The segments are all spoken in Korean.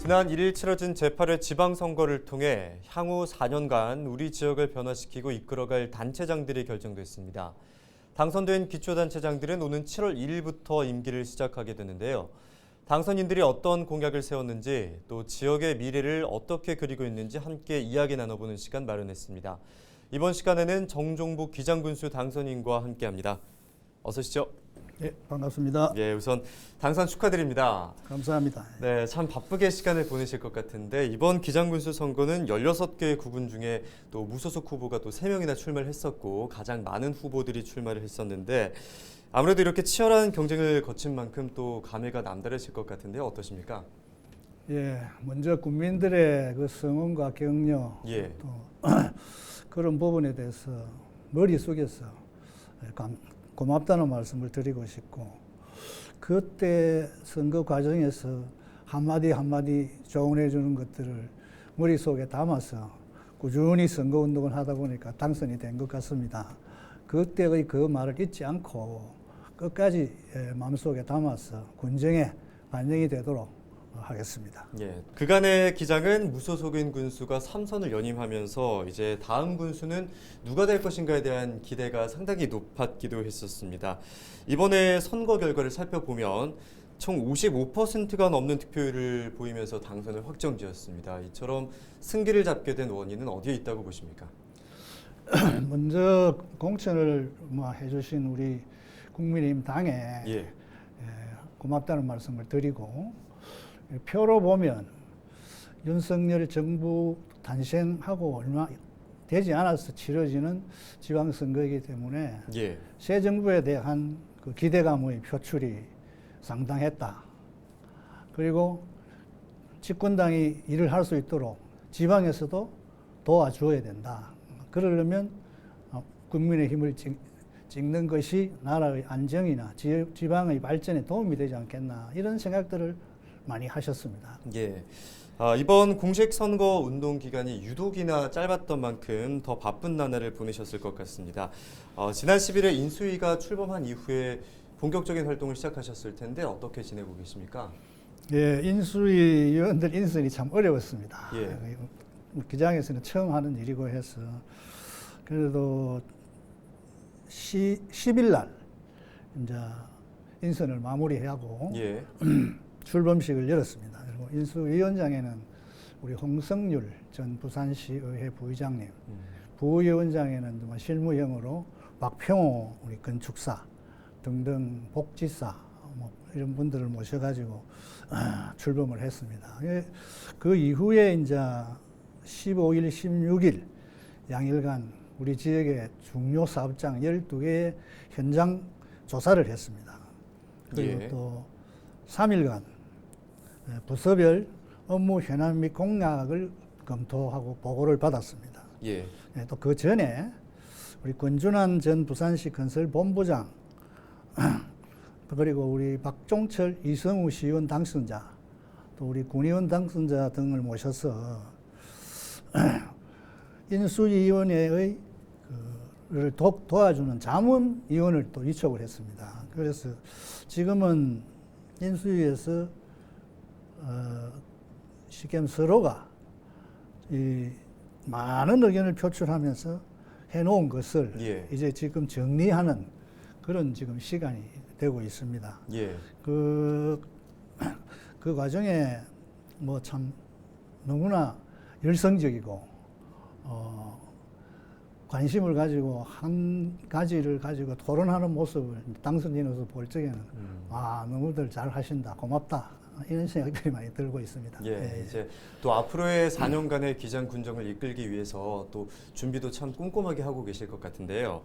지난 1일 치러진 제8회 지방선거를 통해 향후 4년간 우리 지역을 변화시키고 이끌어갈 단체장들이 결정됐습니다. 당선된 기초단체장들은 오는 7월 1일부터 임기를 시작하게 되는데요. 당선인들이 어떤 공약을 세웠는지 또 지역의 미래를 어떻게 그리고 있는지 함께 이야기 나눠보는 시간 마련했습니다. 이번 시간에는 정종복 기장군수 당선인과 함께합니다. 어서 오시죠. 네, 반갑습니다. 예, 우선 당선 축하드립니다. 감사합니다. 네, 참 바쁘게 시간을 보내실 것 같은데 이번 기장군수 선거는 16개의 구군 중에 또 무소속 후보가 또 3명이나 출마를 했었고 가장 많은 후보들이 출마를 했었는데 아무래도 이렇게 치열한 경쟁을 거친 만큼 또 감회가 남다르실 것 같은데요. 어떠십니까? 예, 먼저 국민들의 그 성원과 격려 예. 또 그런 부분에 대해서 머릿속에서 고맙다는 말씀을 드리고 싶고 그때 선거 과정에서 한마디 한마디 조언해 주는 것들을 머릿속에 담아서 꾸준히 선거운동을 하다 보니까 당선이 된 것 같습니다. 그때의 그 말을 잊지 않고 끝까지 마음속에 담아서 군정에 반영이 되도록 하겠습니다. 예, 그간의 기장은 무소속인 군수가 3선을 연임하면서 이제 다음 군수는 누가 될 것인가에 대한 기대가 상당히 높았기도 했었습니다. 이번에 선거 결과를 살펴보면 총 55%가 넘는 득표율을 보이면서 당선을 확정지었습니다. 이처럼 승기를 잡게 된 원인은 어디에 있다고 보십니까? 먼저 공천을 해주신 우리 국민의힘 당에 예. 고맙다는 말씀을 드리고 표로 보면 윤석열 정부 탄생하고 얼마 되지 않아서 치러지는 지방선거이기 때문에 예. 새 정부에 대한 그 기대감의 표출이 상당했다. 그리고 집권당이 일을 할 수 있도록 지방에서도 도와주어야 된다. 그러려면 국민의 힘을 찍는 것이 나라의 안정이나 지방의 발전에 도움이 되지 않겠나 이런 생각들을 많이 하셨습니다. 예. 이번 공식 선거 운동 기간이 유독이나 짧았던 만큼 더 바쁜 나날을 보내셨을 것 같습니다. 지난 10일에 인수위가 출범한 이후에 본격적인 활동을 시작하셨을 텐데 어떻게 지내고 계십니까? 예, 인수위 위원들 인선이 참 어려웠습니다. 예. 기장에서는 처음 하는 일이고 해서 그래도 10일 날 이제 인선을 마무리하고 예. 출범식을 열었습니다. 그리고 인수위원장에는 우리 홍성률 전 부산시의회 부의장님, 부위원장에는 실무형으로 박평호 우리 건축사 등등 복지사 이런 분들을 모셔가지고 출범을 했습니다. 그 이후에 이제 15일, 16일 양일간 우리 지역의 중요 사업장 12개의 현장 조사를 했습니다. 그리고 예. 또 3일간 부서별 업무 현안 및 공약을 검토하고 보고를 받았습니다. 예. 또 그 전에 우리 권준환 전 부산시 건설본부장 그리고 우리 박종철 이성우 시의원 당선자 또 우리 군의원 당선자 등을 모셔서 인수위원회의 를 도와주는 자문위원을 또 위촉을 했습니다. 그래서 지금은 인수위에서 쉽게 서로가 이 많은 의견을 표출하면서 해놓은 것을 예. 이제 지금 정리하는 그런 지금 시간이 되고 있습니다. 예. 그 과정에 뭐 참 너무나 열성적이고 관심을 가지고 한 가지를 가지고 토론하는 모습을 당선인으로서 볼 적에는 너무들 잘 하신다, 고맙다 이런 생각들이 많이 들고 있습니다. 예, 이제 또 앞으로의 4년간의 기장 군정을 이끌기 위해서 또 준비도 참 꼼꼼하게 하고 계실 것 같은데요.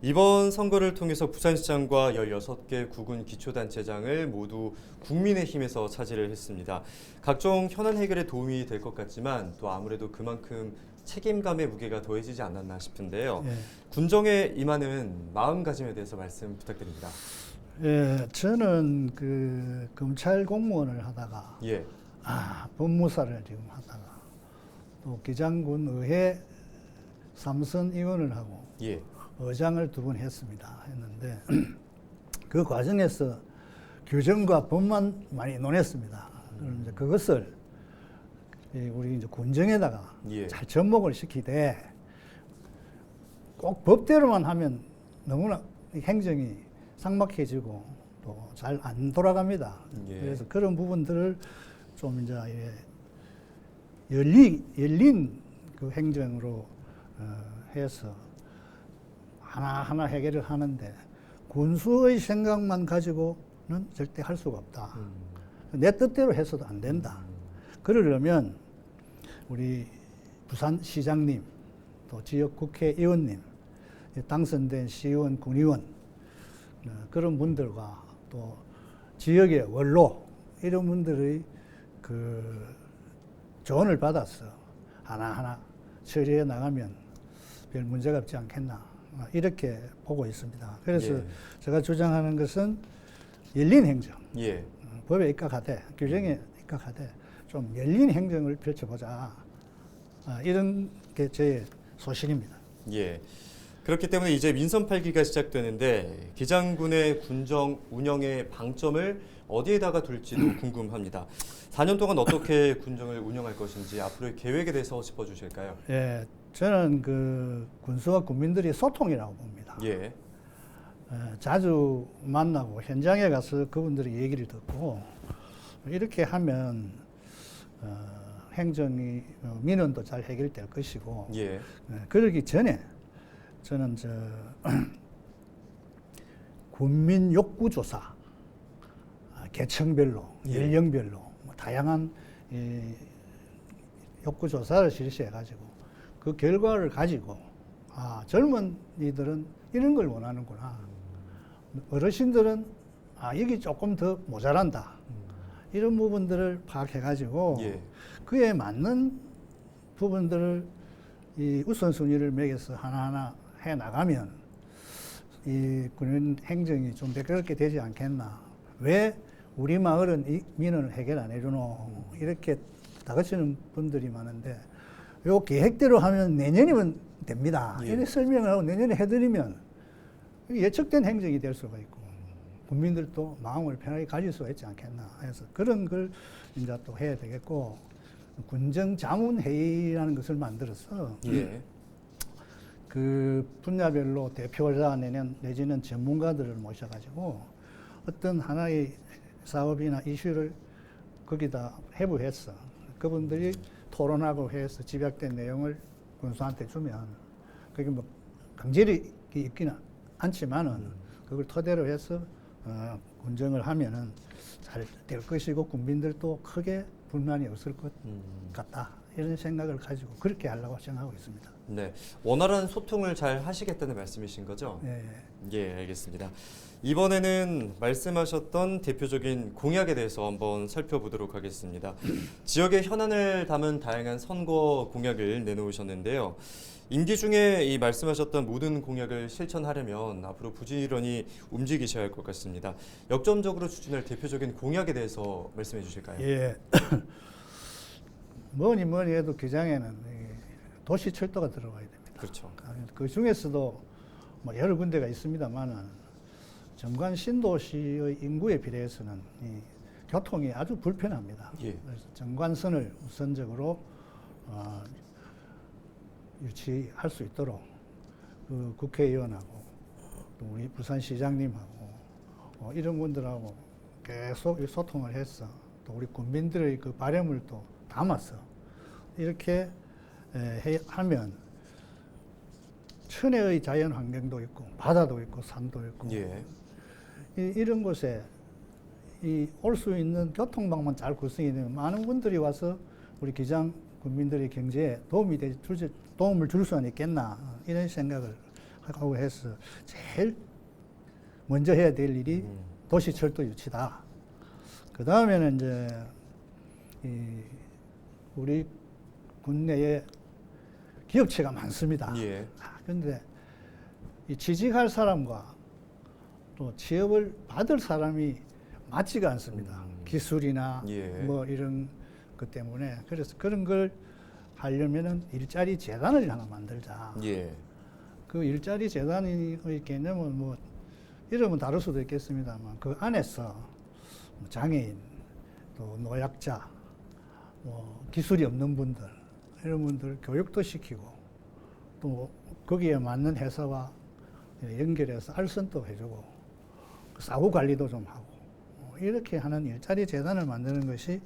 이번 선거를 통해서 부산시장과 16개 구군 기초단체장을 모두 국민의힘에서 차지를 했습니다. 각종 현안 해결에 도움이 될 것 같지만 또 아무래도 그만큼 책임감의 무게가 더해지지 않았나 싶은데요. 예. 군정에 임하는 마음가짐에 대해서 말씀 부탁드립니다. 예, 저는 그 검찰 공무원을 하다가 예. 법무사를 지금 하다가 또 기장군 의회 3선 의원을 하고 예. 의장을 2번 했는데 그 과정에서 규정과 법만 많이 논했습니다. 그럼 이제 그것을 우리 이제 군정에다가 예. 잘 접목을 시키되 꼭 법대로만 하면 너무나 이 행정이 삭막해지고 또 잘 안 돌아갑니다. 예. 그래서 그런 부분들을 좀 이제 열린 그 행정으로 해서 하나하나 해결을 하는데 군수의 생각만 가지고는 절대 할 수가 없다. 내 뜻대로 해서도 안 된다. 그러려면 우리 부산시장님, 또 지역 국회의원님, 당선된 시의원, 군의원 그런 분들과 또 지역의 원로 이런 분들의 그 조언을 받아서 하나하나 처리해 나가면 별 문제가 없지 않겠나 이렇게 보고 있습니다. 그래서 예. 제가 주장하는 것은 열린 행정, 예. 법에 입각하되 규정에 입각하되 좀 열린 행정을 펼쳐보자 이런 게 제 소신입니다. 예. 그렇기 때문에 이제 민선 8기가 시작되는데 기장군의 군정 운영의 방점을 어디에다가 둘지도 궁금합니다. 4년 동안 어떻게 군정을 운영할 것인지 앞으로의 계획에 대해서 짚어주실까요? 예, 저는 그 군수와 국민들이 소통이라고 봅니다. 예. 자주 만나고 현장에 가서 그분들의 얘기를 듣고 이렇게 하면 행정이 민원도 잘 해결될 것이고 예. 그러기 전에 저는 군민 욕구 조사 계층별로 예. 연령별로 다양한 욕구 조사를 실시해 가지고 그 결과를 가지고 젊은이들은 이런 걸 원하는구나. 어르신들은 여기 조금 더 모자란다. 이런 부분들을 파악해 가지고 예. 그에 맞는 부분들을 이 우선순위를 매겨서 하나하나 해 나가면 이 군인 행정이 좀 매끄럽게 되지 않겠나. 왜 우리 마을은 이 민원을 해결 안 해주노. 이렇게 다그치는 분들이 많은데 요 계획대로 하면 내년이면 됩니다. 예. 이렇게 설명을 하고 내년에 해드리면 예측된 행정이 될 수가 있고 국민들도 마음을 편하게 가질 수가 있지 않겠나 해서 그런 걸 이제 또 해야 되겠고 군정자문회의라는 것을 만들어서 예. 그 분야별로 대표자 내지는 전문가들을 모셔가지고 어떤 하나의 사업이나 이슈를 거기다 해부해서 그분들이 토론하고 해서 집약된 내용을 군수한테 주면 그게 뭐 강제력이 있기는 않지만은 그걸 토대로 해서 군정을 하면은 잘 될 것이고 국민들도 크게 불만이 없을 것 같다 이런 생각을 가지고 그렇게 하려고 생각하고 있습니다. 네, 원활한 소통을 잘 하시겠다는 말씀이신 거죠? 네. 예, 알겠습니다. 이번에는 말씀하셨던 대표적인 공약에 대해서 한번 살펴보도록 하겠습니다. 지역의 현안을 담은 다양한 선거 공약을 내놓으셨는데요. 임기 중에 이 말씀하셨던 모든 공약을 실천하려면 앞으로 부지런히 움직이셔야 할 것 같습니다. 역점적으로 추진할 대표적인 공약에 대해서 말씀해 주실까요? 예. 뭐니 해도 기장에는 도시철도가 들어가야 됩니다. 그렇죠. 그 중에서도 뭐 여러 군데가 있습니다만은 정관 신도시의 인구에 비례해서는 이 교통이 아주 불편합니다. 예. 그래서 정관선을 우선적으로 유치할 수 있도록 그 국회의원하고 또 우리 부산시장님하고 이런 분들하고 계속 소통을 해서 또 우리 국민들의 그 바람을 또 담아서 이렇게 하면 천혜의 자연 환경도 있고 바다도 있고 산도 있고 예. 이런 곳에 올 수 있는 교통망만 잘 구성이 되면 많은 분들이 와서 우리 기장 국민들의 경제에 도움을 줄 수는 있겠나 이런 생각을 하고 해서 제일 먼저 해야 될 일이 도시철도 유치다. 그 다음에는 이제 우리 국내에 기업체가 많습니다. 예. 그런데 이 취직할 사람과 또 취업을 받을 사람이 맞지가 않습니다. 기술이나 예. 뭐 이런 것 때문에 그래서 그런 걸 하려면은 일자리 재단을 하나 만들자. 예. 그 일자리 재단의 개념은 뭐 이름은 다를 수도 있겠습니다만 그 안에서 장애인 또 노약자 뭐 기술이 없는 분들 이런 분들 교육도 시키고 또 거기에 맞는 회사와 연결해서 알선도 해주고 사후 관리도 좀 하고 이렇게 하는 일자리 재단을 만드는 것이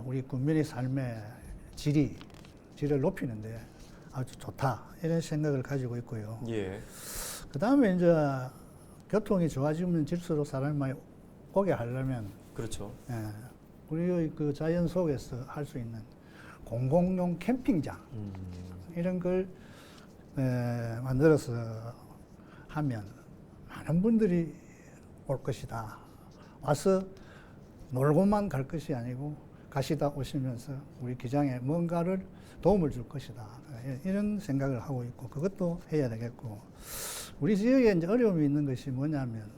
우리 국민의 삶의 질을 높이는데 아주 좋다 이런 생각을 가지고 있고요. 예. 그 다음에 이제 교통이 좋아지면 질수록 사람이 많이 오게 하려면 그렇죠. 우리의 그 자연 속에서 할 수 있는 공공용 캠핑장 이런 걸 만들어서 하면 많은 분들이 올 것이다. 와서 놀고만 갈 것이 아니고 가시다 오시면서 우리 기장에 뭔가를 도움을 줄 것이다. 이런 생각을 하고 있고 그것도 해야 되겠고 우리 지역에 이제 어려움이 있는 것이 뭐냐면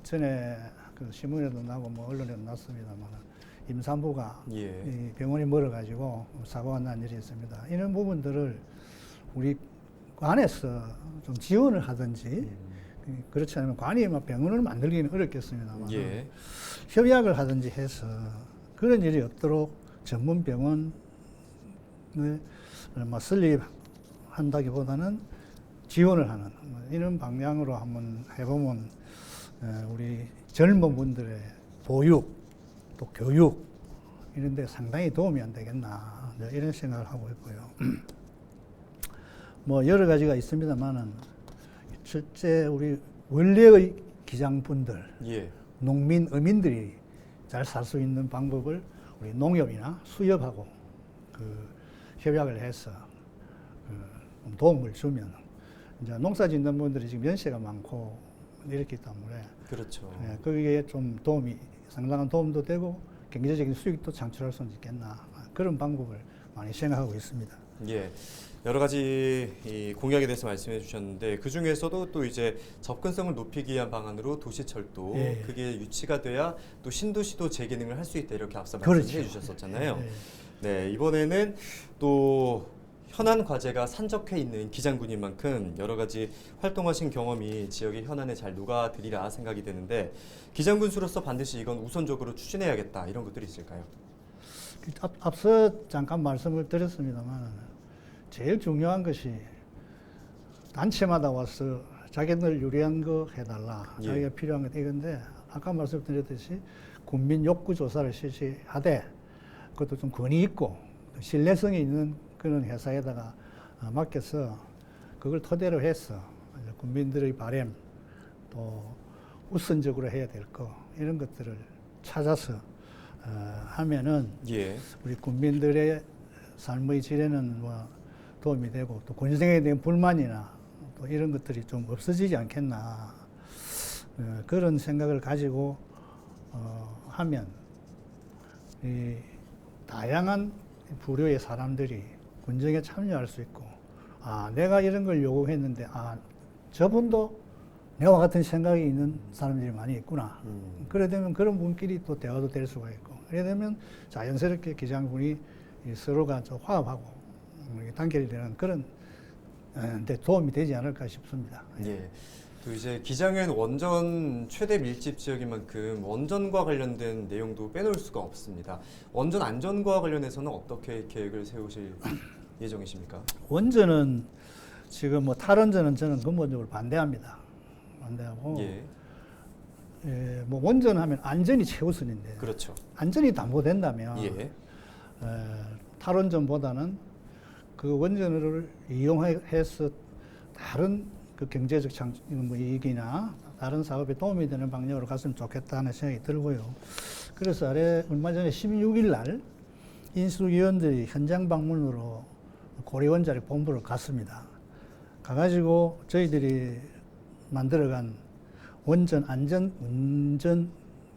전에 그 신문에도 나고 뭐 언론에도 났습니다만 임산부가 예. 이 병원이 멀어가지고 사고가 난 일이 있습니다. 이런 부분들을 우리 관에서 좀 지원을 하든지 그렇지 않으면 관이 막 병원을 만들기는 어렵겠습니다만 예. 협약을 하든지 해서 그런 일이 없도록 전문 병원을 설립한다기보다는 지원을 하는 이런 방향으로 한번 해보면 우리 젊은 분들의 보육 또 교육 이런 데 상당히 도움이 안 되겠나 이런 생각을 하고 있고요. 뭐 여러 가지가 있습니다만은 실제 우리 원래의 기장분들, 예. 농민, 어민들이 잘 살 수 있는 방법을 우리 농협이나 수협하고 그 협약을 해서 도움을 주면 이제 농사 짓는 분들이 지금 연세가 많고 이렇기 때문에 그렇죠. 거기에 좀 상당한 도움도 되고 경제적인 수익도 창출할 수 있겠나 그런 방법을 많이 생각하고 있습니다. 예. 여러 가지 이 공약에 대해서 말씀해 주셨는데 그 중에서도 또 이제 접근성을 높이기 위한 방안으로 도시철도 예. 그게 유치가 돼야 또 신도시도 재기능을 할 수 있다 이렇게 앞서 그렇죠. 말씀해 주셨었잖아요. 예. 네, 이번에는 또 현안 과제가 산적해 있는 기장군인 만큼 여러 가지 활동하신 경험이 지역의 현안에 잘 녹아들이라 생각이 되는데 기장군수로서 반드시 이건 우선적으로 추진해야겠다 이런 것들이 있을까요? 앞서 잠깐 말씀을 드렸습니다만 제일 중요한 것이 단체마다 와서 자기들 유리한 거 해달라. 예. 자기가 필요한 거 이건데 아까 말씀드렸듯이 국민 욕구 조사를 실시하되 그것도 좀 권위 있고 신뢰성이 있는 그런 회사에다가 맡겨서 그걸 토대로 해서 국민들의 바람 또 우선적으로 해야 될 거 이런 것들을 찾아서 하면은 예. 우리 국민들의 삶의 질에는 뭐 도움이 되고 또 군생에 대한 불만이나 또 이런 것들이 좀 없어지지 않겠나 그런 생각을 가지고 하면 이 다양한 부류의 사람들이 군정에 참여할 수 있고 내가 이런 걸 요구했는데 저분도 내와 같은 생각이 있는 사람들이 많이 있구나. 그래 되면 그런 분끼리 또 대화도 될 수가 있고 그래 되면 자연스럽게 기장군이 서로가 좀 화합하고 단결이 되는 그런 데 도움이 되지 않을까 싶습니다. 예. 또 이제 기장은 원전 최대 밀집 지역인 만큼 원전과 관련된 내용도 빼놓을 수가 없습니다. 원전 안전과 관련해서는 어떻게 계획을 세우실 예정이십니까? 원전은 지금 뭐 탈원전은 저는 근본적으로 반대합니다. 반대하고 뭐 원전하면 안전이 최우선인데 그렇죠. 안전이 담보된다면 예. 탈원전보다는 그 원전을 이용해서 다른 그 경제적 이익이나 다른 사업에 도움이 되는 방향으로 갔으면 좋겠다는 생각이 들고요. 그래서 얼마 전에 16일 날 인수위원들이 현장 방문으로 고려원자력 본부를 갔습니다. 가가지고 저희들이 만들어간 원전 안전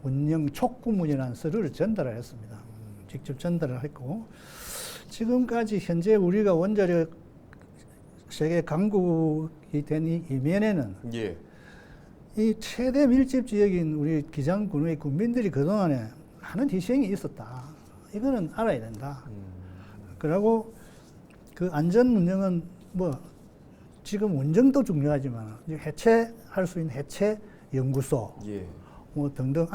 운영 촉구문이라는 서류를 전달을 했습니다. 직접 전달을 했고 지금까지 현재 우리가 원자력 세계 강국이 된 이 이면에는 예. 이 최대 밀집 지역인 우리 기장군의 군민들이 그동안에 많은 희생이 있었다. 이거는 알아야 된다. 그리고 그 안전 운영은 뭐 지금 운정도 중요하지만 해체할 수 있는 해체 연구소 예. 뭐 등등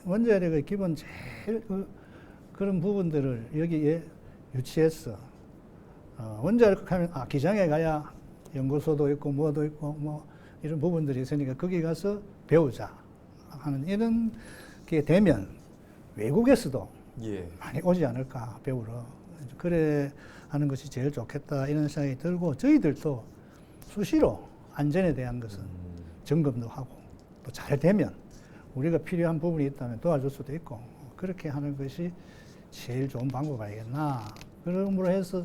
원자력의 기본 제일 그런 부분들을 여기에 유치했어. 원자력 하면 기장에 가야 연구소도 있고 뭐도 있고 뭐 이런 부분들이 있으니까 거기 가서 배우자 하는 이런 게 되면 외국에서도 예. 많이 오지 않을까 배우러. 그래 하는 것이 제일 좋겠다 이런 생각이 들고, 저희들도 수시로 안전에 대한 것은 점검도 하고 또 잘 되면 우리가 필요한 부분이 있다면 도와줄 수도 있고, 그렇게 하는 것이 제일 좋은 방법 아니겠나. 그러므로 해서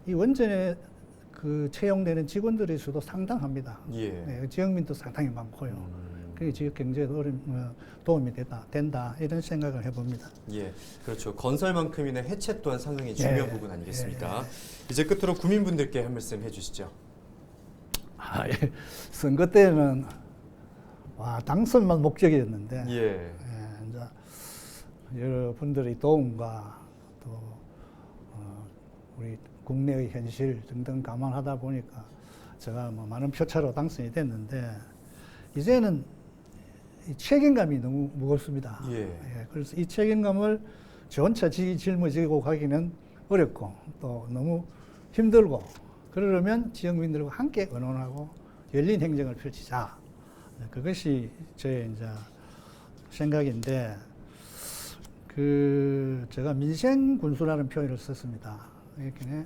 이 원전에 그 채용되는 직원들의 수도 상당합니다. 예. 네, 지역민도 상당히 많고요. 그게 지역 경제에도 도움이 된다 이런 생각을 해봅니다. 예, 그렇죠. 건설만큼이나 해체 또한 상당히 중요한 예, 부분 아니겠습니까? 예. 이제 끝으로 구민분들께 한 말씀 해주시죠. 예. 선거 때는 당선만 목적이었는데 예. 이제 여러분들의 도움과 또 우리 국내의 현실 등등 감안하다 보니까 제가 뭐 많은 표차로 당선이 됐는데, 이제는 이 책임감이 너무 무겁습니다. 예. 그래서 이 책임감을 저 혼자 짊어지고 가기는 어렵고 또 너무 힘들고, 그러려면 지역민들과 함께 의논하고 열린 행정을 펼치자. 그것이 저의 이제 생각인데, 제가 민생군수라는 표현을 썼습니다. 이렇게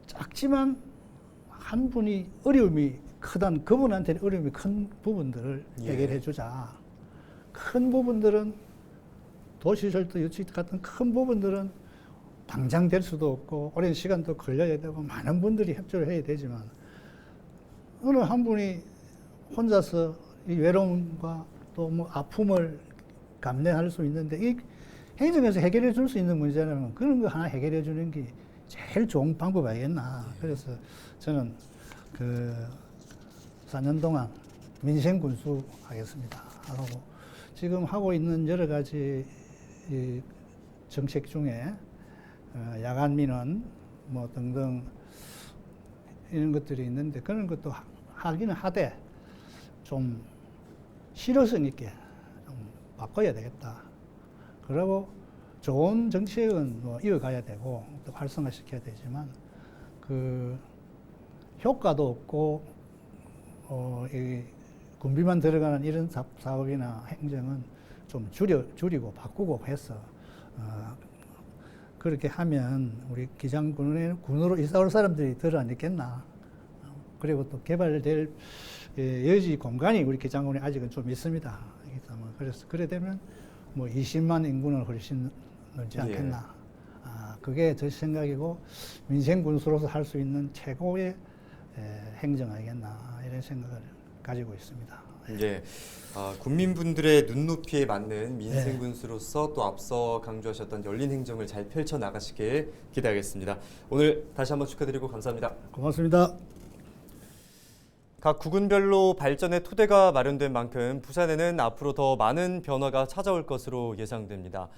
작지만 한 분이 어려움이 크단 그분한테는 어려움이 큰 부분들을 예. 해결해 주자. 큰 부분들은 도시철도 유치 같은 큰 부분들은 당장 될 수도 없고 오랜 시간도 걸려야 되고 많은 분들이 협조를 해야 되지만, 어느 한 분이 혼자서 이 외로움과 또 뭐 아픔을 감내할 수 있는데, 이 행정에서 해결해 줄 수 있는 문제라면 그런 거 하나 해결해 주는 게 제일 좋은 방법 아니겠나. 그래서 저는 4년 동안 민생군수 하겠습니다. 하고 지금 하고 있는 여러 가지 이 정책 중에 야간 민원 뭐 등등 이런 것들이 있는데, 그런 것도 하기는 하되 좀 실효성 있게 좀 바꿔야 되겠다. 그리고 좋은 정책은 뭐 이어가야 되고 또 활성화시켜야 되지만, 효과도 없고 이 군비만 들어가는 이런 사업이나 행정은 좀 줄이고 바꾸고 해서 그렇게 하면 우리 기장군으로 이사올 사람들이 덜 안 있겠나. 그리고 또 개발될 여지 공간이 우리 기장군에 아직은 좀 있습니다. 그래서 그래 되면 뭐 20만 인구는 훨씬 넘지 않겠나. 그게 제 생각이고 민생군수로서 할 수 있는 최고의 행정 아니겠나 이런 생각을 가지고 있습니다. 예, 국민분들의 눈높이에 맞는 민생군수로서 또 앞서 강조하셨던 열린 행정을 잘 펼쳐 나가시길 기대하겠습니다. 오늘 다시 한번 축하드리고 감사합니다. 고맙습니다. 각 구군별로 발전의 토대가 마련된 만큼 부산에는 앞으로 더 많은 변화가 찾아올 것으로 예상됩니다.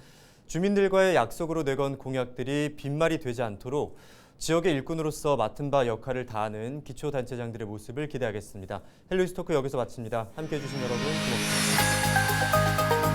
주민들과의 약속으로 내건 공약들이 빈말이 되지 않도록 지역의 일꾼으로서 맡은 바 역할을 다하는 기초단체장들의 모습을 기대하겠습니다. 헬로이스토크 여기서 마칩니다. 함께해 주신 여러분 고맙습니다.